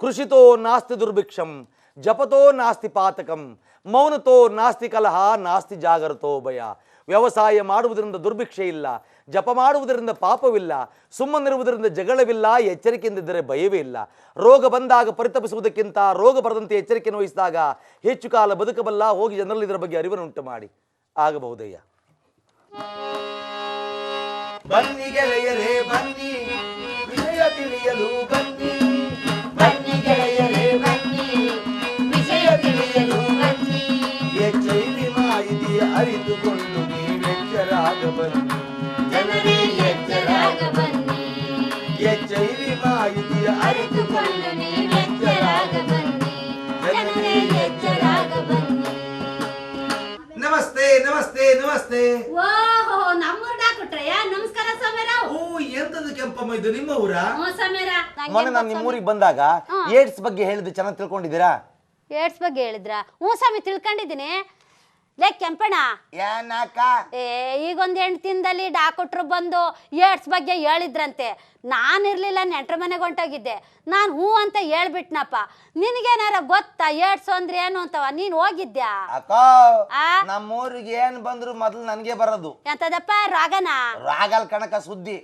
ಕೃಷಿತೋ ನಾಸ್ತಿ ದುರ್ಭಿಕ್ಷಂ, ಜಪತೋ ನಾಸ್ತಿ ಪಾತಕಂ, ಮೌನತೋ ನಾಸ್ತಿ ಕಲಹ, ನಾಸ್ತಿ ಜಾಗರತೋ ಭಯ. ವ್ಯವಸಾಯ ಮಾಡುವುದರಿಂದ ದುರ್ಭಿಕ್ಷೆ ಇಲ್ಲ, ಜಪ ಮಾಡುವುದರಿಂದ ಪಾಪವಿಲ್ಲ, ಸುಮ್ಮನಿರುವುದರಿಂದ ಜಗಳವಿಲ್ಲ, ಎಚ್ಚರಿಕೆಯಿಂದಿದ್ದರೆ ಭಯವೇ ಇಲ್ಲ. ರೋಗ ಬಂದಾಗ ಪರಿತಪಿಸುವುದಕ್ಕಿಂತ ರೋಗ ಬರದಂತೆ ಎಚ್ಚರಿಕೆಯನ್ನು ವಹಿಸಿದಾಗ ಹೆಚ್ಚು ಕಾಲ ಬದುಕಬಲ್ಲ. ಹೋಗಿ ಜನರಲ್ಲಿ ಇದರ ಬಗ್ಗೆ ಅರಿವನ್ನು ಉಂಟು ಮಾಡಿ. ಆಗಬಹುದಯ್ಯ. ಬನ್ನಿ ಗೆಳೆಯರೇ ಬನ್ನಿ, ವಿಷಯ ತಿಳಿಯಲು ಬನ್ನಿ. ಬನ್ನಿ ಗೆಳೆಯರೇ ಬನ್ನಿ, ವಿಷಯ ತಿಳಿಯಲು ಬನ್ನಿ. HIV ಮಾಹಿತಿಯ ಅರಿತುಕೊಂಡು ನೀವೆಚ್ಚರಾಗ ಬನ್ನಿ. ಜನರೇ ಎಚ್ಚರಾಗ ಬನ್ನಿ. HIV ಮಾಹಿತಿಯ ಅರಿತುಕೊಂಡು ನೀವೆಚ್ಚರಾಗ ಬನ್ನಿ. ಜನರೇ ಎಚ್ಚರಾಗ ಬನ್ನಿ. ನಮಸ್ತೆ ನಮಸ್ತೆ ನಮಸ್ತೆ. ಓಹೋ, ನಮ್ಮೂರ್ ಡಾಕ್ಟ್ರಯ್ಯ. ನಮಸ್ಕಾರ ಸಮೀರ. ಓ, ಎಂತದು ಕೆಂಪಮ್ಮ, ಇದು ನಿಮ್ಮ ಊರ? ಸಮೀರ, ಮೊನ್ನೆ ನಾನು ನಿಮ್ಮೂರಿಗೆ ಬಂದಾಗ ಏಡ್ಸ್ ಬಗ್ಗೆ ಹೇಳಿದ್ದು ಚೆನ್ನಾಗಿ ತಿಳ್ಕೊಂಡಿದ್ದೀರಾ? ಏಡ್ಸ್ ಬಗ್ಗೆ ಹೇಳಿದ್ರ? ಸ್ವಾಮಿ, ತಿಳ್ಕೊಂಡಿದ್ದೀನಿ. ಲೇ ಕೆಂಪಣ್ಣ, ಏನಕ್ಕ? ಈಗೊಂದು ಹೆಣ್ತಿಂದಲ್ಲಿ ಡಾಕ್ಟ್ರು ಬಂದು ಏಡ್ಸ್ ಬಗ್ಗೆ ಹೇಳಿದ್ರಂತೆ. ನಾನಿರ್ಲಿಲ್ಲ, ನೆಂಟ್ರ ಮನೆಗೆ ಹೊಂಟೋಗಿದ್ದೆ. ನಾನು ಹೂ ಅಂತ ಹೇಳ್ಬಿಟ್ನಪ್ಪ. ನಿನಗೇನಾರ ಗೊತ್ತಾ ಏಡ್ಸ್ ಅಂದ್ರೆ ಏನು ಅಂತವ? ನೀನ್ ಹೋಗಿದ್ಯಾ? ಅಕ್ಕ, ನಮ್ಮೂರಿಗೆ ಏನ್ ಬಂದ್ರು ಮೊದಲು ನನ್ಗೆ ಬರೋದು. ಎಂತದಪ್ಪ? ರಾಗನ? ರಾಗಲ್ ಕಣಕ ಸುದ್ದಿ.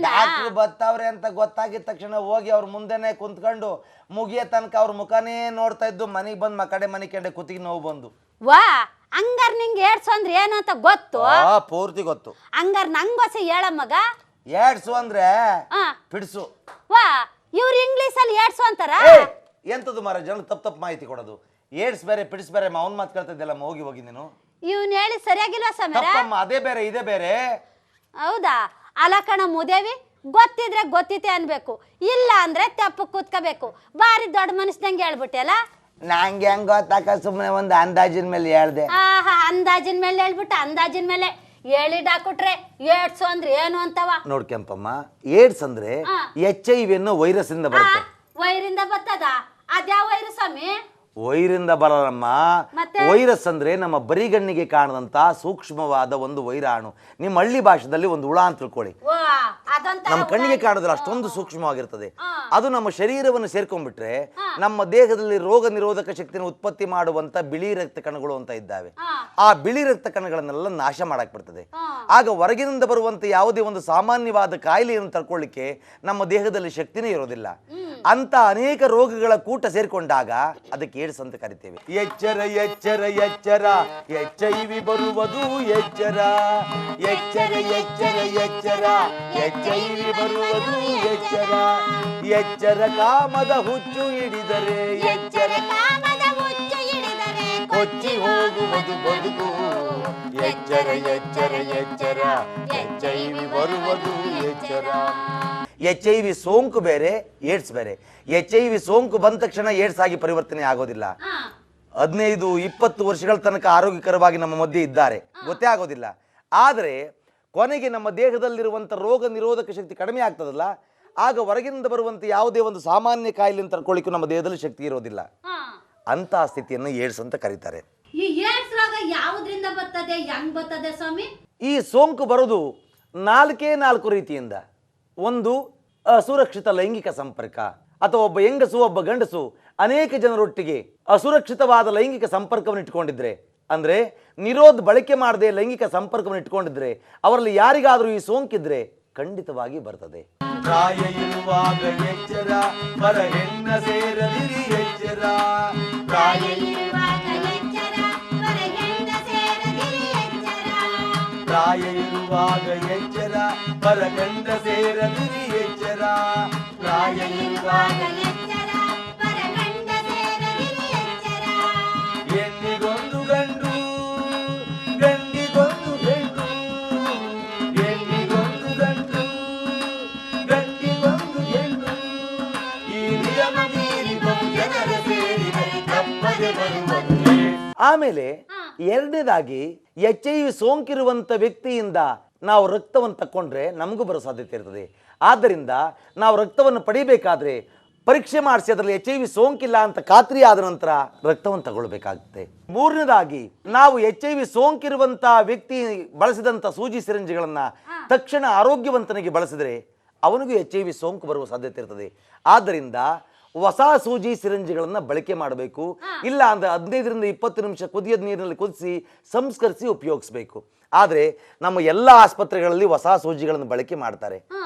ಡಾಕ್ಟ್ರು ಬರ್ತಾವ್ರೆ ಅಂತ ಗೊತ್ತಾಗಿದ ತಕ್ಷಣ ಹೋಗಿ ಅವ್ರ ಮುಂದೆನೆ ಕುಂತ್ಕೊಂಡು ಮುಗಿಯ ತನಕ ಅವ್ರ ಮುಖನೇ ನೋಡ್ತಾ ಇದ್ದು ಮನೆಗೆ ಬಂದು ಮಕಡೆ ಮನೆ ಕಂಡೆ ಕುತ್ತಿಗೆ ನೋವು ಬಂದು. ವಾ, ಹಂಗಾರ ನಿಂಗೆ ಏಡ್ಸ್ ಅಂದ್ರೆ ಏನು ಅಂತ ಗೊತ್ತು? ಪೂರ್ತಿ ಗೊತ್ತು. ಹಂಗಾರ ನಂಗೊಸಿ ಹೇಳಮ್ಮಗ. ಏಡ್ಸು ಅಂದ್ರೆ ಆ ಪಿಡ್ಸು. ವಾ ಇವ್ರು ಇಂಗ್ಲಿಷ್ ಅಲ್ಲಿ ಏಡ್ಸು ಅಂತಾರ. ಎಂತದ್ದು ಮಾರ ಜನ ತಪ್ಪು ಮಾಹಿತಿ ಕೊಡೋದು. ಏಡ್ಸ್ ಬೇರೆ ಪಿಡ್ಸ್ ಬೇರೆ ಅವನ್ ಮಾತು ಕೇಳ್ತಾ ಇದ್ದಲ್ಲ ಹೋಗಿ ನೀನು. ಇವ್ನು ಹೇಳಿ ಸರಿಯಾಗಿಲ್ವಾ ಸಮೀರ? ಅದೇ ಬೇರೆ ಇದೇ ಬೇರೆ. ಹೌದಾ? ಅಲಕಣ ಮುದೇವಿ ಗೊತ್ತಿದ್ರೆ ಗೊತ್ತಿತ್ತೆ ಅನ್ಬೇಕು, ಇಲ್ಲ ಅಂದ್ರೆ ತಪ್ಪು ಕೂತ್ಕೋಬೇಕು. ಬಾರಿ ದೊಡ್ಡ ಮನಸ್ಸಂಗೆ ಹೇಳ್ಬಿಟ್ಟೆ ಅಲ್ಲ. ನಂಗೆ ಹೆಂಗ್ ಗೊತ್ತಾಕ ಸುಮ್ಮನೆ ಒಂದು ಅಂದಾಜಿನ ಮೇಲೆ ಹೇಳ್ದೆ. ಆಹಾ ಅಂದಾಜಿನ ಮೇಲೆ ಹೇಳ್ಬಿಟ್ಟು ಅಂದಾಜಿನ ಮೇಲೆ ಹೇಳಿ ಡಾಕ್ಟ್ರೆ ಏಡ್ಸು ಅಂದ್ರೆ ಏನು ಅಂತವ ನೋಡ್ಕೆಂಪಮ್ಮ. ಏಡ್ಸ್ ಅಂದ್ರೆ HIV ಅನ್ನೋ ವೈರಸ್ ಇಂದ ಬರುತ್ತೆ. ವೈರಿಂದ ಬರ್ತದ? ಅದ್ಯಾವ ವೈರಸ್ ಸ್ವಾಮಿ? ವೈರಿಂದ ಬರಲ್ಲಮ್ಮ. ವೈರಸ್ ಅಂದ್ರೆ ನಮ್ಮ ಬರಿಗಣ್ಣಿಗೆ ಕಾಣದಂತ ಸೂಕ್ಷ್ಮವಾದ ಒಂದು ವೈರಾಣು. ನಿಮ್ಮ ಹಳ್ಳಿ ಭಾಷೆದಲ್ಲಿ ಒಂದು ಹುಳ ಅಂತ ತಿಳ್ಕೊಳ್ಳಿ. ನಮ್ಮ ಕಣ್ಣಿಗೆ ಕಾಣೋದಿಲ್ಲ, ಅಷ್ಟೊಂದು ಸೂಕ್ಷ್ಮವಾಗಿರ್ತದೆ. ಅದು ನಮ್ಮ ಶರೀರವನ್ನು ಸೇರ್ಕೊಂಡ್ಬಿಟ್ರೆ ನಮ್ಮ ದೇಹದಲ್ಲಿ ರೋಗ ನಿರೋಧಕ ಶಕ್ತಿಯನ್ನು ಉತ್ಪತ್ತಿ ಮಾಡುವಂತ ಬಿಳಿ ರಕ್ತ ಕಣಗಳು ಅಂತ ಇದ್ದಾವೆ. ಆ ಬಿಳಿ ರಕ್ತ ಕಣಗಳನ್ನೆಲ್ಲ ನಾಶ ಮಾಡಕ್ ಬಿಡ್ತದೆ. ಆಗ ಹೊರಗಿನಿಂದ ಬರುವಂತ ಯಾವುದೇ ಒಂದು ಸಾಮಾನ್ಯವಾದ ಕಾಯಿಲೆಯನ್ನು ತಡ್ಕೊಳ್ಳಿಕ್ಕೆ ನಮ್ಮ ದೇಹದಲ್ಲಿ ಶಕ್ತಿನೇ ಇರೋದಿಲ್ಲ. ಅಂತ ಅನೇಕ ರೋಗಗಳ ಕೂಟ ಸೇರ್ಕೊಂಡಾಗ ಅದಕ್ಕೆ ಏಡ್ಸ್ ಅಂತ ಕರಿತೇವೆ. ಎಚ್ಚರ ಎಚ್ಚರ ಎಚ್ಚರ HIV ಬರುವುದು ಎಚ್ಚರ. ಎಚ್ಚರ ಎಚ್ಚರ ಎಚ್ಚರ HIV ಬರುವುದು ಎಚ್ಚರ. ಎಚ್ಚರ ಕಾಮದ ಹುಚ್ಚು ಹಿಡಿದರೆ ಎಚ್ಚರ ಕೊಚ್ಚಿ ಹೋಗುವುದು ಬದುಕು. ಎಚ್ಚರ ಎಚ್ಚರ ಎಚ್ಚರ HIV ಬರುವುದು ಎಚ್ಚರ. HIV ಸೋಂಕು ಬೇರೆ, ಏಡ್ಸ್ ಬೇರೆ. HIV ಸೋಂಕು ಬಂದ ತಕ್ಷಣ ಏಡ್ಸ್ ಆಗಿ ಪರಿವರ್ತನೆ ಆಗೋದಿಲ್ಲ. 15-20 ವರ್ಷಗಳ ತನಕ ಆರೋಗ್ಯಕರವಾಗಿ ನಮ್ಮ ಮಧ್ಯೆ ಇದ್ದಾರೆ, ಗೊತ್ತೇ ಆಗೋದಿಲ್ಲ. ಆದರೆ ಕೊನೆಗೆ ನಮ್ಮ ದೇಹದಲ್ಲಿರುವಂಥ ರೋಗ ನಿರೋಧಕ ಶಕ್ತಿ ಕಡಿಮೆ ಆಗ್ತದಲ್ಲ, ಆಗ ಹೊರಗಿನಿಂದ ಬರುವಂಥ ಯಾವುದೇ ಒಂದು ಸಾಮಾನ್ಯ ಕಾಯಿಲೆಯನ್ನು ತಡ್ಕೊಳ್ಳಿಕ್ಕೂ ನಮ್ಮ ದೇಹದಲ್ಲಿ ಶಕ್ತಿ ಇರೋದಿಲ್ಲ. ಅಂತ ಸ್ಥಿತಿಯನ್ನು ಏಡ್ಸ್ ಅಂತ ಕರೀತಾರೆ. ಈ ಏಡ್ಸ್ ರೋಗ ಯಾವುದರಿಂದ ಬರ್ತದೆ, ಹೆಂಗ್ ಬರ್ತದೆ ಸ್ವಾಮಿ? ಈ ಸೋಂಕು ಬರೋದು 4 ರೀತಿಯಿಂದ. ಒಂದು ಅಸುರಕ್ಷಿತ ಲೈಂಗಿಕ ಸಂಪರ್ಕ, ಅಥವಾ ಒಬ್ಬ ಹೆಂಗಸು ಒಬ್ಬ ಗಂಡಸು ಅನೇಕ ಜನರೊಟ್ಟಿಗೆ ಅಸುರಕ್ಷಿತವಾದ ಲೈಂಗಿಕ ಸಂಪರ್ಕವನ್ನು ಇಟ್ಕೊಂಡಿದ್ರೆ, ಅಂದ್ರೆ ನಿರೋಧ ಬಳಕೆ ಮಾಡದೆ ಲೈಂಗಿಕ ಸಂಪರ್ಕವನ್ನು ಇಟ್ಕೊಂಡಿದ್ರೆ ಅವರಲ್ಲಿ ಯಾರಿಗಾದರೂ ಈ ಸೋಂಕಿದ್ರೆ ಖಂಡಿತವಾಗಿ ಬರ್ತದೆ. ಪ್ರಾಯ ಇರುವಾಗ ಎಚ್ಚರ, ಪರ ಹೆಣ್ಣ ಸೇರದಿರಿ ಎಚ್ಚರ. ಪ್ರಾಯ ಇರುವಾಗ ಎಚ್ಚರ, ಪರ ಹೆಣ್ಣ ಸೇರದಿರಿ ಎಚ್ಚರ. ಪ್ರಾಯ ಇರುವಾಗ ಎಚ್ಚರ, ಪರ ಗಂಡ ಸೇರದಿರಿ ಎಚ್ಚರ. ಪ್ರಾಯ ಇರುವಾಗ ಎಚ್ಚರ, ಪರ ಗಂಡ ಸೇರದಿರಿ ಎಚ್ಚರ. ಹೆಣ್ಣಿಗೊಂದು ಗಂಡು, ಗಂಡಿಗೊಂದು ಹೆಣ್ಣು. ಹೆಣ್ಣಿಗೊಂದು ಗಂಡು, ಗಂಡಿಗೊಂದು ಹೆಣ್ಣು. ಈ ನಿಯಮ ಮೀರಿ ಬಹುಜನರ ಸೇರಿದರೆ ತಪ್ಪದೆ ಬರುವುದು. ಆಮೇಲೆ ಎರಡನೇದಾಗಿ HIV ಸೋಂಕಿರುವಂಥ ವ್ಯಕ್ತಿಯಿಂದ ನಾವು ರಕ್ತವನ್ನು ತಕ್ಕೊಂಡ್ರೆ ನಮಗೂ ಬರೋ ಸಾಧ್ಯತೆ ಇರ್ತದೆ. ಆದ್ದರಿಂದ ನಾವು ರಕ್ತವನ್ನು ಪಡಿಬೇಕಾದ್ರೆ ಪರೀಕ್ಷೆ ಮಾಡಿಸಿ ಅದರಲ್ಲಿ HIV ಸೋಂಕಿಲ್ಲ ಅಂತ ಖಾತ್ರಿ ಆದ ನಂತರ ರಕ್ತವನ್ನು ತಗೊಳ್ಬೇಕಾಗುತ್ತೆ. ಮೂರನೇದಾಗಿ ನಾವು HIV ಸೋಂಕಿರುವಂಥ ವ್ಯಕ್ತಿ ಬಳಸಿದಂಥ ಸೂಜಿ ಸಿರಿಂಜ್ಗಳನ್ನು ತಕ್ಷಣ ಆರೋಗ್ಯವಂತನಿಗೆ ಬಳಸಿದರೆ ಅವನಿಗೂ HIV ಸೋಂಕು ಬರುವ ಸಾಧ್ಯತೆ ಇರ್ತದೆ. ಆದ್ದರಿಂದ ಹೊಸ ಸೂಜಿ ಸಿರಿಂಜ್ಗಳನ್ನು ಬಳಕೆ ಮಾಡಬೇಕು. ಇಲ್ಲ ಅಂದ್ರೆ 15-20 ನಿಮಿಷ ಕುದಿಯದ ನೀರಿನಲ್ಲಿ ಕುದಿಸಿ ಸಂಸ್ಕರಿಸಿ ಉಪಯೋಗಿಸಬೇಕು. ಆದರೆ ನಮ್ಮ ಎಲ್ಲ ಆಸ್ಪತ್ರೆಗಳಲ್ಲಿ ಹೊಸ ಸೂಜಿಗಳನ್ನು ಬಳಕೆ ಮಾಡ್ತಾರೆ.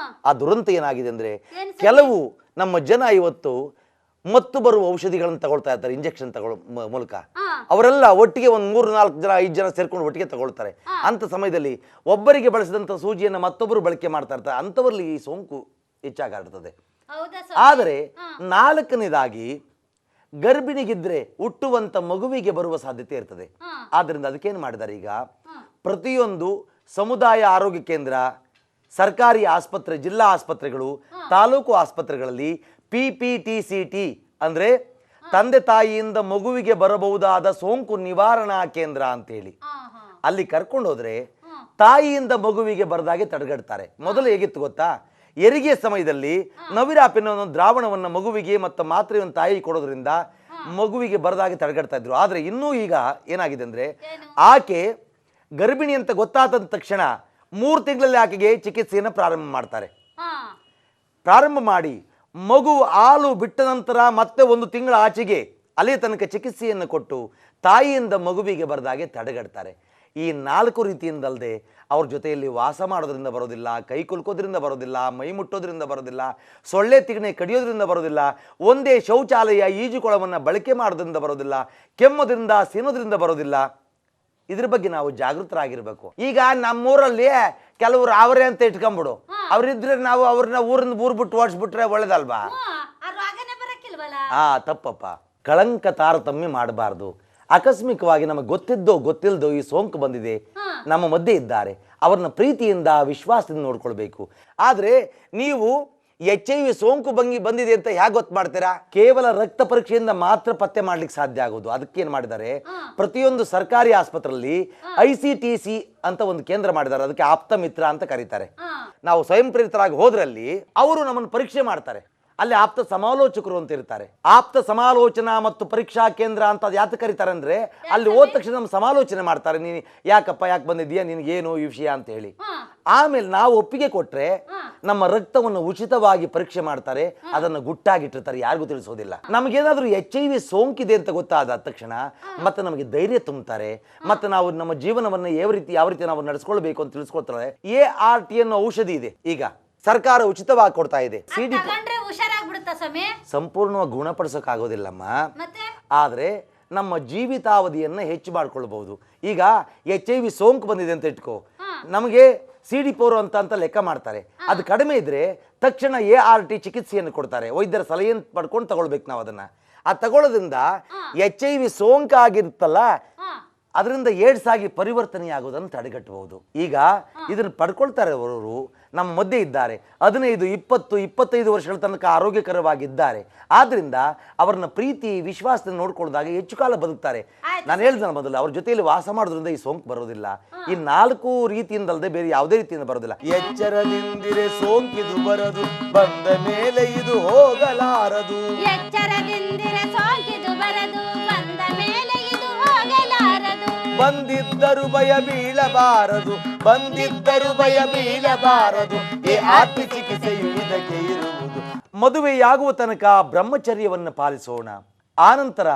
ಆ ದುರಂತ ಏನಾಗಿದೆ ಅಂದರೆ ಕೆಲವು ನಮ್ಮ ಜನ ಇವತ್ತು ಮತ್ತು ಬರುವ ಔಷಧಿಗಳನ್ನು ತಗೊಳ್ತಾ ಇರ್ತಾರೆ ಇಂಜೆಕ್ಷನ್ ತಗೊಳ್ಳೋ ಮೂಲಕ. ಅವರೆಲ್ಲ ಒಟ್ಟಿಗೆ ಒಂದು 3-4 ಜನ 5 ಜನ ಸೇರ್ಕೊಂಡು ಒಟ್ಟಿಗೆ ತಗೊಳ್ತಾರೆ. ಅಂಥ ಸಮಯದಲ್ಲಿ ಒಬ್ಬರಿಗೆ ಬಳಸಿದಂಥ ಸೂಜಿಯನ್ನು ಮತ್ತೊಬ್ಬರು ಬಳಕೆ ಮಾಡ್ತಾ ಇರ್ತಾರೆ. ಅಂಥವರಲ್ಲಿ ಈ ಸೋಂಕು ಹೆಚ್ಚಾಗಿ ಹರಡ್ತದೆ. ಆದರೆ 4ನೇದಾಗಿ ಗರ್ಭಿಣಿಗಿದ್ರೆ ಹುಟ್ಟುವಂತ ಮಗುವಿಗೆ ಬರುವ ಸಾಧ್ಯತೆ ಇರ್ತದೆ. ಆದ್ರಿಂದ ಅದಕ್ಕೇನು ಮಾಡಿದ್ದಾರೆ, ಈಗ ಪ್ರತಿಯೊಂದು ಸಮುದಾಯ ಆರೋಗ್ಯ ಕೇಂದ್ರ, ಸರ್ಕಾರಿ ಆಸ್ಪತ್ರೆ, ಜಿಲ್ಲಾ ಆಸ್ಪತ್ರೆಗಳು, ತಾಲೂಕು ಆಸ್ಪತ್ರೆಗಳಲ್ಲಿ PPTCT ಅಂದ್ರೆ ತಂದೆ ತಾಯಿಯಿಂದ ಮಗುವಿಗೆ ಬರಬಹುದಾದ ಸೋಂಕು ನಿವಾರಣಾ ಕೇಂದ್ರ ಅಂತೇಳಿ ಅಲ್ಲಿ ಕರ್ಕೊಂಡು ಹೋದ್ರೆ ತಾಯಿಯಿಂದ ಮಗುವಿಗೆ ಬರದಾಗೆ ತಡೆಗಟ್ತಾರೆ. ಮೊದಲು ಹೇಗಿತ್ತು ಗೊತ್ತಾ, ಹೆರಿಗೆ ಸಮಯದಲ್ಲಿ ನವಿರಾಪಿನ ಒಂದು ದ್ರಾವಣವನ್ನು ಮಗುವಿಗೆ ಮತ್ತು ಮಾತ್ರೆಯನ್ನು ತಾಯಿ ಕೊಡೋದ್ರಿಂದ ಮಗುವಿಗೆ ಬರದಾಗೆ ತಡೆಗಟ್ತಾ ಇದ್ರು. ಆದರೆ ಇನ್ನೂ ಈಗ ಏನಾಗಿದೆ ಅಂದರೆ ಆಕೆ ಗರ್ಭಿಣಿ ಅಂತ ಗೊತ್ತಾದ ತಕ್ಷಣ 3 ತಿಂಗಳಲ್ಲಿ ಆಕೆಗೆ ಚಿಕಿತ್ಸೆಯನ್ನು ಪ್ರಾರಂಭ ಮಾಡ್ತಾರೆ. ಪ್ರಾರಂಭ ಮಾಡಿ ಮಗು ಹಾಲು ಬಿಟ್ಟ ನಂತರ ಮತ್ತೆ 1 ತಿಂಗಳ ಆಚೆಗೆ ಅಲ್ಲೇ ತನಕ ಚಿಕಿತ್ಸೆಯನ್ನು ಕೊಟ್ಟು ತಾಯಿಯಿಂದ ಮಗುವಿಗೆ ಬರದಾಗೆ ತಡೆಗಟ್ತಾರೆ. ಈ 4 ರೀತಿಯಿಂದಲ್ಲದೆ ಅವ್ರ ಜೊತೆಯಲ್ಲಿ ವಾಸ ಮಾಡೋದ್ರಿಂದ ಬರೋದಿಲ್ಲ, ಕೈ ಕುಲ್ಕೋದ್ರಿಂದ ಬರೋದಿಲ್ಲ, ಮೈ ಮುಟ್ಟೋದ್ರಿಂದ ಬರೋದಿಲ್ಲ, ಸೊಳ್ಳೆ ತಿಗಣೆ ಕಡಿಯೋದ್ರಿಂದ ಬರೋದಿಲ್ಲ, ಒಂದೇ ಶೌಚಾಲಯ ಈಜುಕೊಳವನ್ನು ಬಳಕೆ ಮಾಡೋದ್ರಿಂದ ಬರೋದಿಲ್ಲ, ಕೆಮ್ಮೋದ್ರಿಂದ ಸೀನೋದ್ರಿಂದ ಬರೋದಿಲ್ಲ. ಇದ್ರ ಬಗ್ಗೆ ನಾವು ಜಾಗೃತರಾಗಿರ್ಬೇಕು. ಈಗ ನಮ್ಮೂರಲ್ಲಿ ಕೆಲವರು ಅವರೇ ಅಂತ ಇಟ್ಕೊಂಡ್ಬಿಡು, ಅವ್ರಿದ್ರೆ ನಾವು ಅವ್ರನ್ನ ಊರ್ ಬಿಟ್ಟು ಓಡಿಸ್ಬಿಟ್ರೆ ಒಳ್ಳೇದಲ್ವಾ? ಆ ರೋಗನೇ ಬರಕ್ಕಿಲ್ವಲ್ಲ. ತಪ್ಪಪ್ಪ. ಕಳಂಕ ತಾರತಮ್ಯ ಮಾಡಬಾರ್ದು. ಆಕಸ್ಮಿಕವಾಗಿ ನಮಗೆ ಗೊತ್ತಿಲ್ದೋ ಈ ಸೋಂಕು ಬಂದಿದೆ, ನಮ್ಮ ಮಧ್ಯೆ ಇದ್ದಾರೆ, ಅವ್ರನ್ನ ಪ್ರೀತಿಯಿಂದ ವಿಶ್ವಾಸದಿಂದ ನೋಡ್ಕೊಳ್ಬೇಕು. ಆದ್ರೆ ನೀವು HIV ಸೋಂಕು ಬಂದಿದೆ ಅಂತ ಹೇಗೆ ಗೊತ್ತು ಮಾಡ್ತೀರಾ? ಕೇವಲ ರಕ್ತ ಪರೀಕ್ಷೆಯಿಂದ ಮಾತ್ರ ಪತ್ತೆ ಮಾಡ್ಲಿಕ್ಕೆ ಸಾಧ್ಯ ಆಗೋದು. ಅದಕ್ಕೇನು ಮಾಡಿದ್ದಾರೆ, ಪ್ರತಿಯೊಂದು ಸರ್ಕಾರಿ ಆಸ್ಪತ್ರೆಯಲ್ಲಿ ICTC ಅಂತ ಒಂದು ಕೇಂದ್ರ ಮಾಡಿದ್ದಾರೆ. ಅದಕ್ಕೆ ಆಪ್ತ ಮಿತ್ರ ಅಂತ ಕರೀತಾರೆ. ನಾವು ಸ್ವಯಂ ಪ್ರೇರಿತರಾಗಿ ಹೋದ್ರಲ್ಲಿ ಅವರು ನಮ್ಮನ್ನು ಪರೀಕ್ಷೆ ಮಾಡ್ತಾರೆ. ಅಲ್ಲಿ ಆಪ್ತ ಸಮಾಲೋಚಕರು ಅಂತ ಇರ್ತಾರೆ. ಆಪ್ತ ಸಮಾಲೋಚನಾ ಮತ್ತು ಪರೀಕ್ಷಾ ಕೇಂದ್ರ ಅಂತ ಅದು ಯಾಕೆ ಕರೀತಾರೆ ಅಂದ್ರೆ, ಅಲ್ಲಿ ಹೋದ ತಕ್ಷಣ ನಮ್ಮ ಸಮಾಲೋಚನೆ ಮಾಡ್ತಾರೆ. ನೀನು ಯಾಕೆ ಬಂದಿದ್ಯಾ, ನಿನ್ಗೇನು ಈ ವಿಷಯ ಅಂತ ಹೇಳಿ. ಆಮೇಲೆ ನಾವು ಒಪ್ಪಿಗೆ ಕೊಟ್ರೆ ನಮ್ಮ ರಕ್ತವನ್ನು ಉಚಿತವಾಗಿ ಪರೀಕ್ಷೆ ಮಾಡ್ತಾರೆ. ಅದನ್ನು ಗುಟ್ಟಾಗಿಟ್ಟಿರ್ತಾರೆ, ಯಾರಿಗೂ ತಿಳಿಸೋದಿಲ್ಲ. ನಮಗೇನಾದ್ರೂ HIV ಸೋಂಕಿದೆ ಅಂತ ಗೊತ್ತಾದ ತಕ್ಷಣ ಮತ್ತೆ ನಮಗೆ ಧೈರ್ಯ ತುಂಬುತ್ತಾರೆ. ಮತ್ತೆ ನಾವು ನಮ್ಮ ಜೀವನವನ್ನು ಯಾವ ರೀತಿ ನಾವು ನಡೆಸ್ಕೊಳ್ಬೇಕು ಅಂತ ತಿಳಿಸ್ಕೊಳ್ತಾರೆ. ART ಅನ್ನೋ ಔಷಧಿ ಇದೆ, ಈಗ ಸರ್ಕಾರ ಉಚಿತವಾಗಿ ಕೊಡ್ತಾ ಇದೆ. ಸಂಪೂರ್ಣವಾಗಿ ಗುಣಪಡಿಸೋಕ್ಕಾಗೋದಿಲ್ಲಮ್ಮ, ಆದ್ರೆ ನಮ್ಮ ಜೀವಿತಾವಧಿಯನ್ನ ಹೆಚ್ಚು ಮಾಡ್ಕೊಳ್ಬಹುದು. ಈಗ HIV ಸೋಂಕು ಬಂದಿದೆ ಅಂತ ಇಟ್ಕೋ, ನಮಗೆ CD4 ಅಂತ ಲೆಕ್ಕ ಮಾಡ್ತಾರೆ. ಅದು ಕಡಿಮೆ ಇದ್ರೆ ತಕ್ಷಣ ART ಚಿಕಿತ್ಸೆಯನ್ನು ಕೊಡ್ತಾರೆ. ವೈದ್ಯರ ಸಲಹೆಯನ್ನು ಪಡ್ಕೊಂಡು ತಗೊಳ್ಬೇಕು ನಾವು ಅದನ್ನ. ತಗೊಳ್ಳೋದ್ರಿಂದ HIV ಸೋಂಕು ಆಗಿರುತ್ತಲ್ಲ, ಅದರಿಂದ ಏಡ್ಸ್ ಆಗಿ ಪರಿವರ್ತನೆ ಆಗೋದನ್ನು ತಡೆಗಟ್ಟಬಹುದು. ಈಗ ಇದನ್ನು ಪಡ್ಕೊಳ್ತಾರೆ ಅವರು ನಮ್ಮ ಮಧ್ಯೆ ಇದ್ದಾರೆ. 15, 20, 25 ವರ್ಷಗಳ ತನಕ ಆರೋಗ್ಯಕರವಾಗಿದ್ದಾರೆ. ಆದ್ರಿಂದ ಅವ್ರನ್ನ ಪ್ರೀತಿ ವಿಶ್ವಾಸದಿಂದ ನೋಡ್ಕೊಳ್ಳೋದಾಗ ಹೆಚ್ಚು ಕಾಲ ಬದುಕ್ತಾರೆ. ನಾನು ಹೇಳಿದ ಮೊದಲು, ಅವ್ರ ಜೊತೆಯಲ್ಲಿ ವಾಸ ಮಾಡೋದ್ರಿಂದ ಈ ಸೋಂಕು ಬರೋದಿಲ್ಲ. ಈ 4 ರೀತಿಯಿಂದಲ್ಲದೆ ಬೇರೆ ಯಾವುದೇ ರೀತಿಯಿಂದ ಬರೋದಿಲ್ಲ. ಎಚ್ಚರದಿಂದಿರೆ ಸೋಂಕಿದು ಬರದು, ಬಂದ ಮೇಲೆ ಇದು ಹೋಗಲಾರದು. ಎಚ್ಚರದಿಂದಿರೆ ಸೋಂಕಿದು ಬರದು, ಬಂದ ಮೇಲೆ ಇದು ಹೋಗಲಾರದು. ಬಂದಿದ್ದರು ಭಯ ಬೀಳಬಾರದು, ಬಂದಿದ್ದರು ಭಯ ಬೀಳಬಾರದು. ART ಚಿಕಿತ್ಸೆಯು ಇದಕ್ಕೆ ಇರುವುದು. ಮದುವೆಯಾಗುವ ತನಕ ಬ್ರಹ್ಮಚರ್ಯವನ್ನು ಪಾಲಿಸೋಣ. ಆನಂತರ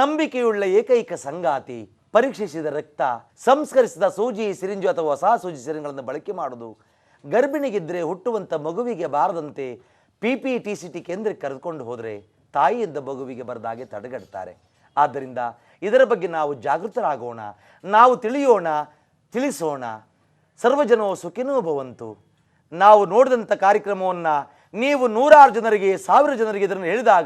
ನಂಬಿಕೆಯುಳ್ಳ ಏಕೈಕ ಸಂಗಾತಿ, ಪರೀಕ್ಷಿಸಿದ ರಕ್ತ, ಸಂಸ್ಕರಿಸಿದ ಸೂಜಿ ಸಿರಿಂಜು ಅಥವಾ ಹೊಸ ಸೂಜಿ ಸಿರಿಂಗಳನ್ನು ಬಳಕೆ ಮಾಡುವುದು, ಗರ್ಭಿಣಿಗಿದ್ರೆ ಹುಟ್ಟುವಂಥ ಮಗುವಿಗೆ ಬಾರದಂತೆ PPTCT ಕೇಂದ್ರಕ್ಕೆ ಕರೆದುಕೊಂಡು ಹೋದರೆ ತಾಯಿಯಿಂದ ಮಗುವಿಗೆ ಬರದಾಗೆ ತಡೆಗಟ್ತಾರೆ. ಆದ್ದರಿಂದ ಇದರ ಬಗ್ಗೆ ನಾವು ಜಾಗೃತರಾಗೋಣ, ನಾವು ತಿಳಿಯೋಣ, ತಿಳಿಸೋಣ. ಸರ್ವಜನೋ ಸುಖಿನೋ ಭವಂತು. ನಾವು ನೋಡಿದಂಥ ಕಾರ್ಯಕ್ರಮವನ್ನು ನೀವು 100 ಜನರಿಗೆ, 1000 ಜನರಿಗೆ ಇದನ್ನು ಹೇಳಿದಾಗ